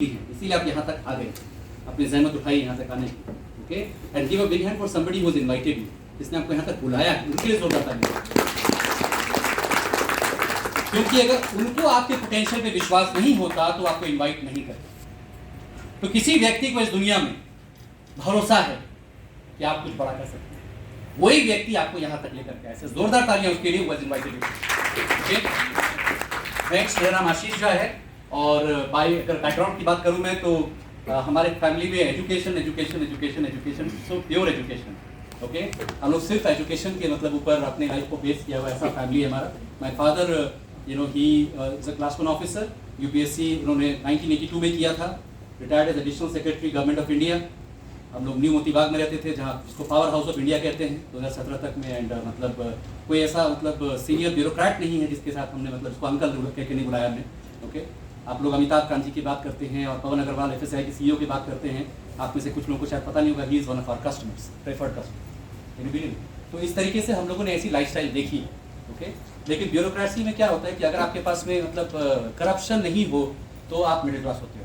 इसीलिए आप यहाँ तक आ गए, अपनी जहमत उठाई यहाँ तक आने की। Okay, and give a big hand for somebody who was invited you, जिसने आपको यहाँ तक बुलाया है, उनके लिए जोरदार तालियां। क्योंकि अगर उनको आपके पोटेंशियल पे विश्वास नहीं होता तो आपको इनवाइट नहीं करते। तो किसी व्यक्ति को इस दुनिया में भरोसा है कि आप कुछ बड़ा कर सकते हैं, वही व्यक्ति आपको यहाँ तक लेकर के आए। जोरदार तालियां उसके लिए, was invited you. Okay, next मेरा नाम आशीष झा है और अगर बैकग्राउंड की बात करूं मैं तो हमारे फैमिली में education so pure education. Okay, हम लोग सिर्फ एजुकेशन के मतलब ऊपर अपने लाइफ को बेस किया हुआ ऐसा फैमिली है हमारा। My father he is a class 1 officer, UPSC उन्होंने 1982 में किया था, retired as additional secretary government of India. हम लोग न्यू मोतीबाग में रहते थे, जहाँ इसको पावर हाउस ऑफ इंडिया कहते हैं, 2017 तक में। एंड मतलब कोई ऐसा मतलब सीनियर ब्यूरोक्रेट नहीं है जिसके साथ हमने मतलब उसको अंकल कह के नहीं बुलाया हमने। ओके, आप लोग अमिताभ कांत जी की बात करते हैं और पवन अग्रवाल एफएसआई के सीईओ की बात करते हैं, आप में से कुछ लोगों को शायद पता नहीं होगा, he is one of our customers, preferred customer. तो इस तरीके से हम लोगों ने ऐसी लाइफस्टाइल देखी। ओके, लेकिन ब्यूरोक्रेसी में क्या होता है कि अगर आपके पास में मतलब करप्शन नहीं हो तो आप मिडिल क्लास होते हो।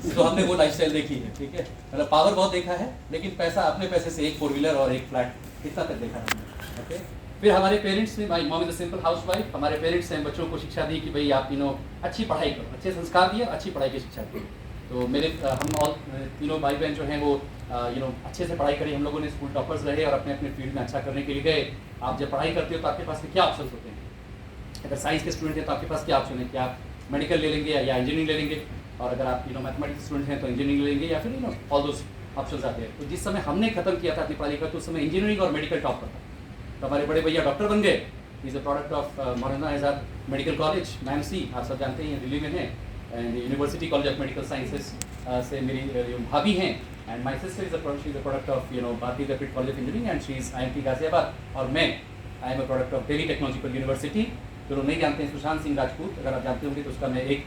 तो हमने वो लाइफस्टाइल देखी है। ठीक है, मतलब पावर बहुत देखा है, लेकिन पैसा अपने पैसे से एक 4 व्हीलर और एक फ्लैट इतना तक देखा हमने। ओके, फिर हमारे पेरेंट्स ने, my mom is a simple housewife, हमारे पेरेंट्स ने बच्चों को शिक्षा दी कि भाई आप अच्छी पढ़ाई करो, अच्छे संस्कार दिए, अच्छी पढ़ाई की शिक्षा दी। तो मेरे हम ऑल तीनों भाई बहन जो हैं वो अच्छे से पढ़ाई करी, हम लोगों ने स्कूल टॉपर्स रहे और अपने अपने फील्ड में अच्छा करने के लिए गए। आप जब पढ़ाई करते हो तो आपके पास क्या ऑप्शन होते हैं? अगर साइंस के स्टूडेंट हैं तो आपके पास क्या ऑप्शन है कि आप मेडिकल ले लेंगे या इंजीनियरिंग ले लेंगे, और अगर आप मैथमेटिक्स स्टूडेंट हैं तो इंजीनियरिंग लेंगे या फिर ऑल दोस ऑप्शंस आते हैं। तो जिस समय हमने खत्म किया था अपनी पढ़ाई का, तो उस समय इंजीनियरिंग और मेडिकल टॉप पर था। तो हमारे बड़े भैया डॉक्टर बन गए, is a product of Maulana Azad medical college मैमसी, आप सब जानते हैं दिल्ली में है, and university college of medical sciences से मेरी भाभी हैं। And my sister is a product of Bharati Vidyapeeth college of engineering and she is IIT Ghaziabad, और मैं I am a product of Delhi technological university. जो लोग नहीं जानते हैं, सुशांत सिंह राजपूत, अगर आप जानते होंगे तो उसका मैं एक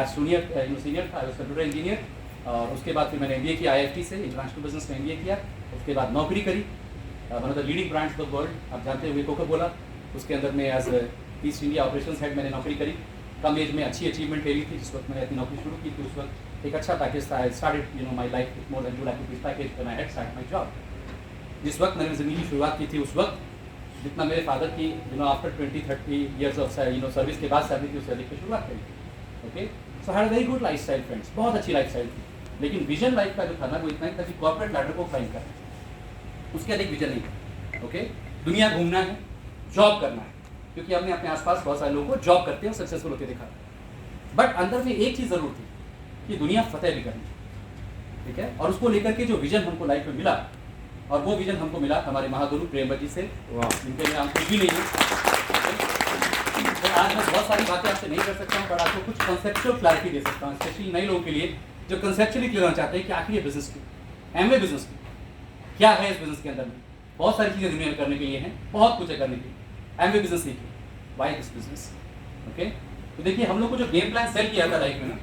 सीनियर था, कंप्यूटर इंजीनियर। और उसके बाद फिर मैंने MBA किया IIT से, इंटरनेशनल बिजनेस में MBA किया। उसके बाद नौकरी करी one of the leading brands of the world, आप जानते हुए कोका कोला, उसके अंदर में as east India operations head मैंने नौकरी करी। कम एज में अच्छी अचीवमेंट ले ली थी। जिस वक्त मैंने अपनी नौकरी शुरू की थी उस वक्त एक अच्छा पैकेज था। I started my life with more than 2 lakh rupees package when I had start my job. जिस वक्त मैंने ज़िंदगी की शुरुआत की थी उस वक्त जितना मेरे फादर की आफ्टर 20-30 ईयर्स ऑफ सर्विस के बाद सैलरी थी, उससे अधिक की शुरुआत करी। Okay, so had a very good life style friends, बहुत अच्छी लाइफ स्टाइल थी। लेकिन विजन लाइफ का जो था ना वो इतना ही था कि कॉर्पोरेट लैडर को क्लाइंब करना, उसके अधिक विजन नहीं था। ओके, दुनिया घूमना है, जॉब करना है, क्योंकि हमने अपने आसपास बहुत सारे लोगों को जॉब करते हैं सक्सेसफुल होते देखा। बट अंदर में एक चीज़ ज़रूर थी कि दुनिया फतेह भी करनी। ठीक है, और उसको लेकर के जो विजन हमको लाइफ में मिला, और वो विजन हमको मिला हमारे महागुरु प्रेमवत जी से, जिनके लिए हम कुछ भी नहीं है। तो आज मैं बहुत सारी बातें आपसे नहीं कर सकता हूँ, पर आपको कुछ कंसेप्चुअल क्लैरिटी दे सकता हूँ, स्पेशली नए लोगों के लिए जो कंसेप्चुअली क्लियर होना चाहते हैं कि आखिर ये बिजनेस की एमवे बिजनेस की क्या है। इस बिजनेस के अंदर में बहुत सारी चीज़ें दुनिया में करने के लिए हैं, बहुत कुछ है करने के लिए। एमवे बिजनेस सीखिए, वाई दिस बिजनेस। ओके, तो देखिए हम लोग को जो गेम प्लान सेल किया था लाइफ में ना,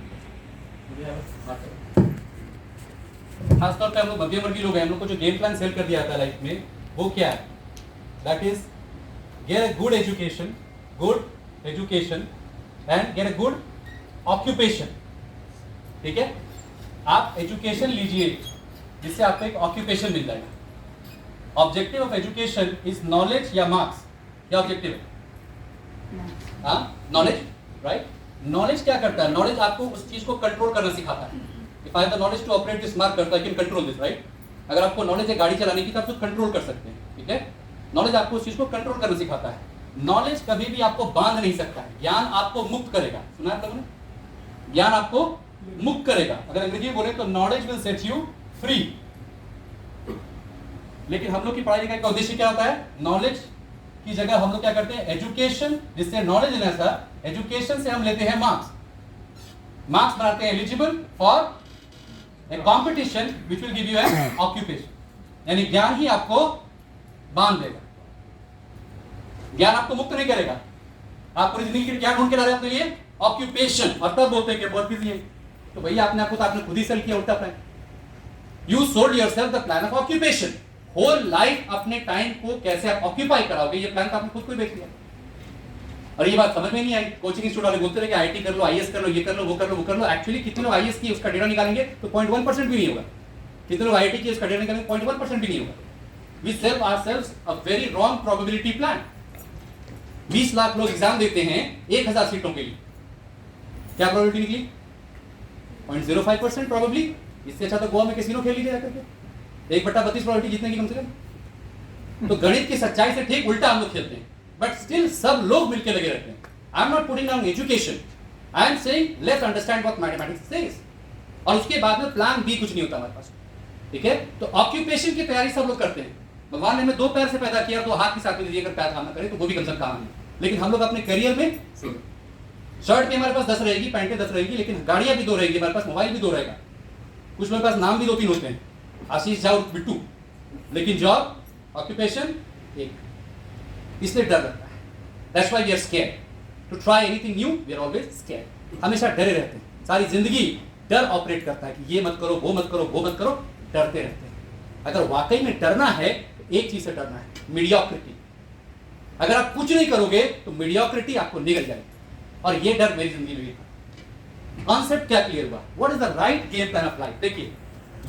खासतौर पर हम लोग मध्यवर्गीय लोग हैं, हम लोग को जो गेम प्लान सेल कर दिया था लाइफ में वो क्या है? That is get a good education and get a good occupation. ठीक है, आप एजुकेशन लीजिए जिससे आपको एक ऑक्यूपेशन मिल जाएगा। Objective of education is knowledge या मार्क्स? क्या ऑब्जेक्टिव है? हाँ, नॉलेज, राइट। नॉलेज क्या करता है? नॉलेज आपको उस चीज को कंट्रोल करना सिखाता है। If I have the knowledge to operate this marker, I can control this, right? अगर आपको नॉलेज है गाड़ी चलाने की तो आप उसको कंट्रोल कर सकते हैं। ठीक है, नॉलेज आपको उस चीज को कंट्रोल करना सिखाता है। नॉलेज कभी भी आपको बांध नहीं सकता है, ज्ञान आपको मुक्त करेगा। सुना है तुमने? ज्ञान आपको मुक्त करेगा। अगर अंग्रेजी में बोले तो knowledge will set you free. लेकिन हम लोग की पढ़ाई लिखाई का उद्देश्य क्या होता है? नॉलेज की जगह हम लोग क्या करते हैं? एजुकेशन, जिससे नॉलेज लेना था, एजुकेशन से हम लेते हैं मार्क्स। मार्क्स बनाते हैं eligible for a competition which will give you an occupation। यानी ज्ञान ही आपको बांध देगा, ज्ञान आपको मुक्त नहीं करेगा। आप पूरी जिंदगी के क्या ढूंढ के ला रहे हैं अपने लिए? ऑक्यूपेशन। और तब बोलते हैं कि बहुत बिजी है, तो भैया आपने आपको तो आपने खुद ही सेल किया उल्टा plan. You sold yourself the plan of occupation. Whole life अपने टाइम को कैसे आप ऑक्यूपाई कराओगे, ये प्लान तो आपने खुद को ही बेच लिया। और ये बात समझ में नहीं आई, कोचिंग इंस्टीट्यूट वाले बोलते रहे कि आईआईटी कर लो, आईएएस कर लो, ये कर लो, वो कर लो, वो कर लो। एक्चुअली कितने लोग आईएएस की उसका डेटा निकालेंगे तो 0.1% भी नहीं होगा। कितने लोग आईआईटी की उसका डेटा निकालेंगे 0.1% भी नहीं होगा। We sell ourselves a very wrong probability plan. 20 lakh लोग एग्जाम देते हैं 1000 सीटों के लिए, क्या प्रोबेबिलिटी निकली? 0.05% प्रोबेबली। इससे अच्छा तो गोवा में कैसीनो खेल लीजिए जाकर के, 1/32 प्रोबेबिलिटी जीतने की कम से कम। तो गणित की सच्चाई से ठीक उल्टा हम लोग खेलते हैं, बट स्टिल सब लोग मिलकर लगे रहते हैं। I am not putting down education, I am saying let's understand what mathematics says. और उसके बाद में प्लान बी कुछ नहीं होता हमारे पास, ठीक है। तो ऑक्यूपेशन की तैयारी सब लोग करते हैं। भगवान ने हमें 2 पैर से पैदा किया तो हाथ के साथ में दीजिए, अगर पैर काम ना करे तो वो भी कम से कम काम है। लेकिन हम लोग अपने करियर में शर्ट भी हमारे पास 10 रहेगी, पैंटें 10 रहेगी, लेकिन गाड़ियां भी 2 रहेगी, हमारे पास मोबाइल भी 2 रहेगा, कुछ लोगों के पास नाम भी 2-3 होते हैं, आशीष झा और बिट्टू, लेकिन जॉब ऑक्यूपेशन एक। इसलिए डर लगता है। That's why we are scared to try anything new. We are always scared, हमेशा डरे रहते हैं। सारी जिंदगी डर ऑपरेट करता है कि ये मत करो, वो मत करो, वो मत करो, डरते रहते हैं। अगर वाकई में डरना है तो एक चीज से डरना है, मीडियोक्रिटी। अगर आप कुछ नहीं करोगे तो मीडियोक्रिटी आपको निगल जाएगी, और ये डर मेरी जिंदगी में था। कॉन्सेप्ट क्या क्लियर हुआ? What is the right game plan of life? देखिए,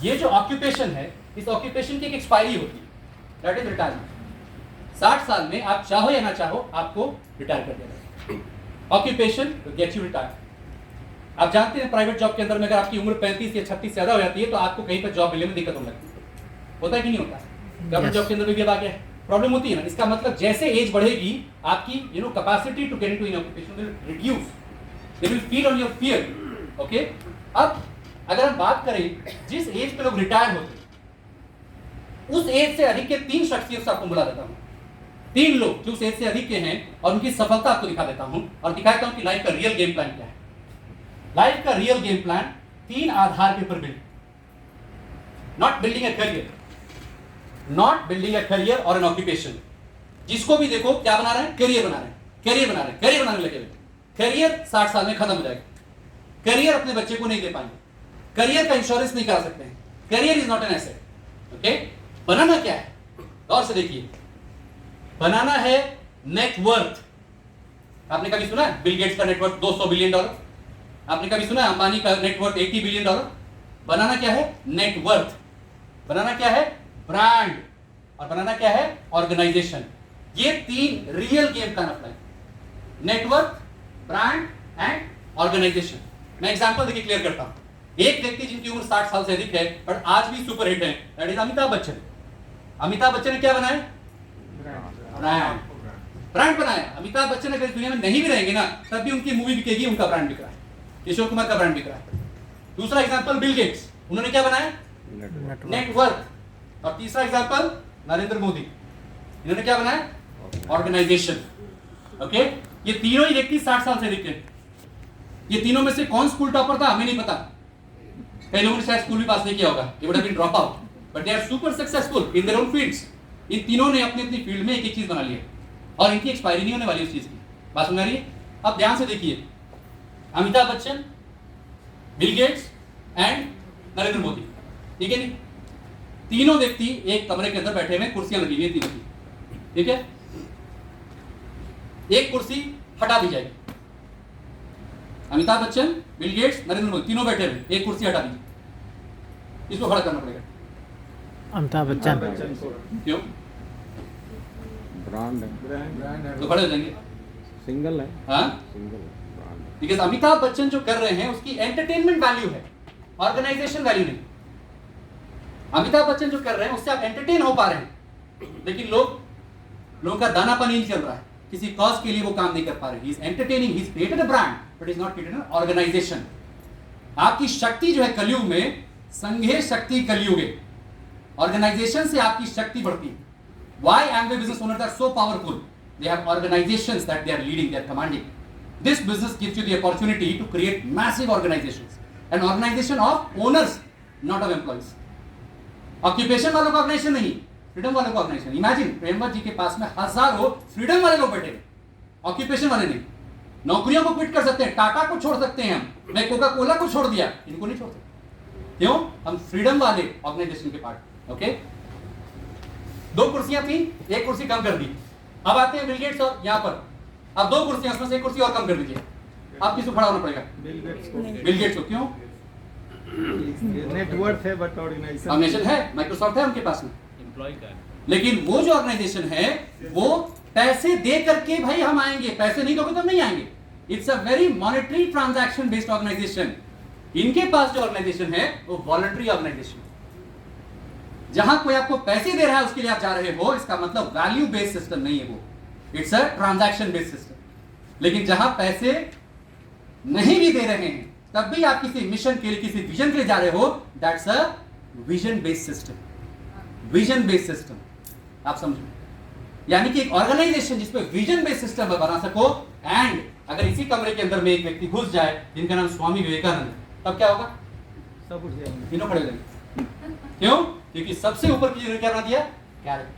ये जो ऑक्यूपेशन है, इस ऑक्यूपेशन की एक एक्सपायरी होती है, दैट इज रिटायरमेंट। 60 साल में आप चाहो या ना चाहो आपको रिटायर कर देगा। Occupation gets you retire. आप जानते हैं प्राइवेट जॉब के अंदर में अगर आपकी उम्र 35 या 36 ज्यादा हो जाती है तो आपको कहीं पर जॉब मिलने में दिक्कत होने लगती है। होता है कि नहीं होता? गवर्नमेंट जॉब के अंदर भी अब आ गया है, प्रॉब्लम होती है ना। इसका मतलब जैसे एज बढ़ेगी आपकी capacity to get into an occupation will reduce, they will feel on your fear. Okay, अब अगर हम बात करें जिस एज पे लोग रिटायर होते हैं, उस एज से अधिक के 3 शख्सियत से आपको बुला देता हूं। 3 लोग जो उस एज से अधिक के हैं और उनकी सफलता आपको दिखा देता हूं और दिखाता हूं कि लाइफ का रियल गेम प्लान क्या है। लाइफ का रियल गेम प्लान 3 आधार के ऊपर build, not building a career, not building a career और एन ऑक्यूपेशन। जिसको भी देखो क्या बना रहे हैं? करियर बना रहे हैं, करियर बना रहे हैं, करियर बनाने लगे हुए। करियर 60 साल में खत्म हो जाएगा। करियर अपने बच्चे को नहीं दे पाएंगे, करियर का इंश्योरेंस नहीं करा सकते हैं। Career is not an asset. Okay, बनाना क्या है? गौर से देखिए, बनाना है नेटवर्थ। आपने कभी सुना है बिल गेट्स का नेटवर्थ $200 बिलियन? आपने कभी सुना है अंबानी का नेटवर्थ $80 बिलियन? बनाना क्या है? नेटवर्थ। बनाना क्या है? ब्रांड। और बनाना क्या है? ऑर्गेनाइजेशन। ये 3 real game plan of life, network, brand and organisation. मैं एग्जांपल देके क्लियर करता हूं। एक व्यक्ति जिनकी उम्र 60 साल से अधिक है पर आज भी सुपर हिट है, दैट इज अमिताभ बच्चन। अमिताभ बच्चन ने क्या बनाया? ब्रांड। ब्रांड बनाया। अमिताभ बच्चन अगर इस दुनिया में नहीं भी रहेंगे ना तब भी उनकी मूवी बिकेगी, उनका ब्रांड बिक रहा है, किशोर कुमार का ब्रांड बिक रहा है। दूसरा एग्जांपल बिल गेट्स, उन्होंने क्या बनाया? नेटवर्क। और तीसरा एग्जांपल नरेंद्र मोदी, इन्होंने क्या बनाया? ऑर्गेनाइजेशन। ओके, ये तीनों ही व्यक्ति 60 साल से अधिक हैं। ये तीनों में से कौन स्कूल टॉपर था हमें नहीं पता, कई लोगों ने शायद स्कूल भी पास नहीं किया होगा, they would have been drop out, but they are super successful in their own fields. इन तीनों ने अपनी अपनी फील्ड में एक एक चीज बना ली है और इनकी एक्सपायरी नहीं होने वाली उस चीज की। बात समझ आ रही है? अब ध्यान से देखिए, Amitabh Bachchan, Bill Gates and Narendra Modi, ठीक है नहीं? तीनों व्यक्ति एक कमरे के अंदर बैठे हुए, कुर्सियां लगी हुई है तीनों की, ठीक है? एक कुर्सी हटा दी जाएगी, अमिताभ बच्चन, बिल गेट्स, नरेंद्र मोदी तीनों बैठे हुए, एक कुर्सी हटा दीजिए, इसको खड़ा करना पड़ेगा। अमिताभ बच्चन क्यों? ब्रांड है तो खड़े हो जाएंगे, सिंगल है। हाँ, बिकॉज अमिताभ बच्चन जो कर रहे हैं उसकी एंटरटेनमेंट वैल्यू है, ऑर्गेनाइजेशन वैल्यू नहीं। अमिताभ बच्चन जो कर रहे हैं उससे आप एंटरटेन हो पा रहे हैं, लेकिन लोगों का दाना पानी नहीं चल रहा है, किसी कॉज के लिए वो काम नहीं कर पा रहे। He is entertaining, he is created a brand but is not created an organisation. आपकी शक्ति जो है कलयुग में, संघे शक्ति कलयुगे, ऑर्गेनाइजेशन से आपकी शक्ति बढ़ती है। Why Amway business owners are so powerful? They have organizations that they are leading, they are commanding. This business gives you the opportunity to create massive organizations, an organization of owners, not of employees. Occupation वालों का organisation नहीं, freedom वालों का organisation. Imagine Premvat जी के पास में हजारों freedom वाले लोग बैठे हैं, ऑक्यूपेशन वाले नहीं। नौकरियों को क्विट कर सकते हैं, टाटा को छोड़ सकते हैं हम, मैं कोका कोला को छोड़ दिया, इनको नहीं छोड़ सकते। क्यों? हम फ्रीडम वाले ऑर्गेनाइजेशन के पार्ट। ओके, 2 कुर्सियां थी, एक कुर्सी कम कर दी। अब आते हैं बिल गेट्स और यहां पर अब 2 कुर्सियां, उसमें से एक कुर्सी और कम कर दीजिए, आप किसको खड़ा होना पड़ेगा? बिल गेट्स बिल गेट्स को। क्यों? नेटवर्थ है बट ऑर्गेनाइजेशन ऑर्गेनाइजेशन है, माइक्रोसॉफ्ट है उनके पास में, एम्प्लॉय का है। लेकिन वो जो ऑर्गेनाइजेशन है वो पैसे दे करके भाई हम आएंगे, पैसे नहीं दोगे तो हम नहीं आएंगे। It's a very monetary transaction based organisation. इनके पास जो ऑर्गेनाइजेशन है वो वॉलंटरी ऑर्गेनाइजेशन, जहां कोई आपको पैसे दे रहा है उसके लिए आप जा रहे हो, इसका मतलब वैल्यू बेस्ड सिस्टम नहीं है वो, it's a transaction based system. लेकिन जहां पैसे नहीं भी दे रहे हैं तब भी आप किसी मिशन के लिए, किसी विजन के लिए जा रहे हो, that's a vision based system. Vision based system आप समझो, यानी कि एक ऑर्गेनाइजेशन जिसमें विजन बेस्ड सिस्टम बना सको। एंड अगर इसी कमरे के अंदर में एक व्यक्ति घुस जाए जिनका नाम स्वामी विवेकानंद, तब क्या होगा? सब उठ जाएंगे। तीनों खड़े हो जाएंगे। क्यों? क्योंकि सबसे ऊपर की क्या बना दिया? Character.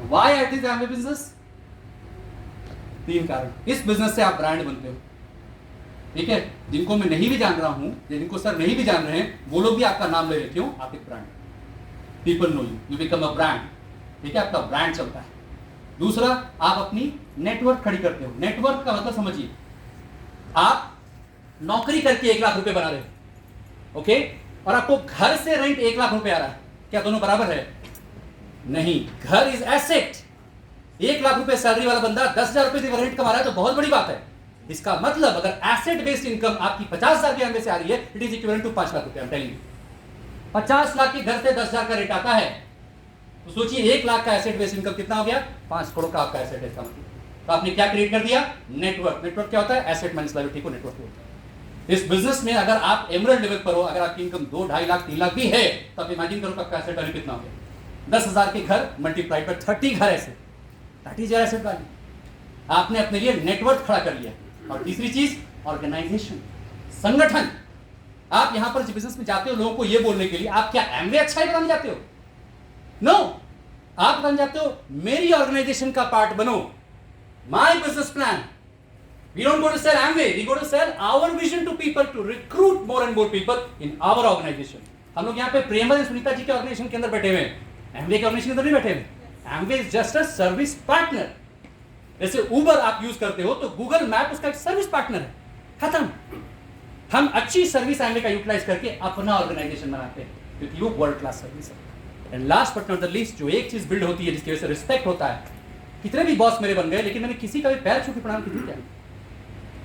Why at this Amway business? 3 कारण। इस बिजनेस से आप ब्रांड बनते हो, ठीक है? जिनको मैं नहीं भी जान रहा हूं, जिनको सर नहीं भी जान रहे हैं, वो लोग भी आपका नाम ले रहे। क्यों? आप एक brand, people know you, you become a brand, ठीक है? आपका ब्रांड चलता है। दूसरा, आप अपनी नेटवर्क खड़ी करते हो। नेटवर्क का मतलब समझिए, आप नौकरी करके 1 लाख रुपए बना रहे हो, ओके, और आपको घर से रेंट 1 लाख रुपए आ रहा है, क्या दोनों बराबर है? नहीं, घर इज एसेट। 1 लाख रुपए सैलरी वाला बंदा 10,000 रुपए से रेंट कमा रहा है तो बहुत बड़ी बात है। इसका मतलब अगर एसेट बेस्ड इनकम आपकी 50,000 के अंदर से आ रही है, it is equivalent to 5 lakh रुपए। I am telling you, 50 lakh के घर से 10,000 का रेट आता है, तो सोचिए 1 लाख का एसेट बेस्ड इनकम कितना हो गया? 5 करोड़ का आपका एसेट है। इसका मतलब तो आपने क्या क्रिएट कर दिया? नेटवर्क। नेटवर्क क्या होता है? एसेट माइनस लायबिलिटी को नेटवर्क होता है। इस बिजनेस में अगर आप एमरल्ड लेवल पर हो, अगर आपकी इनकम 2, 2.5 लाख, 3 लाख भी है, तो आप इमेजिन करो आपका एसेट वैल्यू कितना हो गया? 10,000 के घर मल्टीप्लाइड बाय 30 घर ऐसे, that is your asset value. आपने अपने लिए नेटवर्क खड़ा कर लिया। और तीसरी चीज, ऑर्गेनाइजेशन, संगठन। आप यहां पर बिजनेस में जाते हो लोगों को यह बोलने के लिए, आप क्या एमवे अच्छा ही बताने जाते हो? नो, आप बताने जाते हो मेरी ऑर्गेनाइजेशन का पार्ट बनो, my business plan. We don't go to sell Amway, we go to sell our vision to people to recruit more and more people in our organization. हम लोग यहाँ पे प्रेमल और सुनीता जी के ऑर्गेनाइजेशन के अंदर बैठे हुए हैं, Amway के ऑर्गेनाइजेशन के अंदर नहीं बैठे हुए। Amway is just a service partner। जैसे Uber आप यूज करते हो तो Google मैप उसका एक सर्विस पार्टनर है, खत्म। हम अच्छी सर्विस Amway का यूटिलाइज करके अपना ऑर्गेनाइजेशन बनाते हैं, क्योंकि वो वर्ल्ड क्लास सर्विस है। And last but not the least, जो एक चीज बिल्ड होती है जिसकी वजह से रिस्पेक्ट होता है, कितने भी बॉस मेरे बन गए, लेकिन मैंने किसी का भी पैर छू के प्रणाम किया क्या?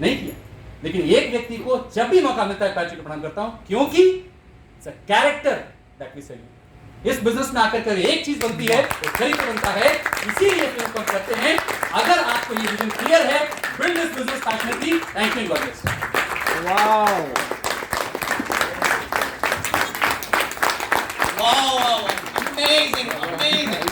नहीं किया। लेकिन एक व्यक्ति को जब भी मौका मिलता है पैर छू के प्रणाम करता हूं, क्योंकि it's a character that we salute. इस बिजनेस में आकर कर एक चीज बनती है, वो चरित्र बनता है, इसीलिए इसको करते हैं। अगर आपको ये विजन क्लियर है, build this business passionately. Thank you, God bless. Wow, Wow, amazing, amazing.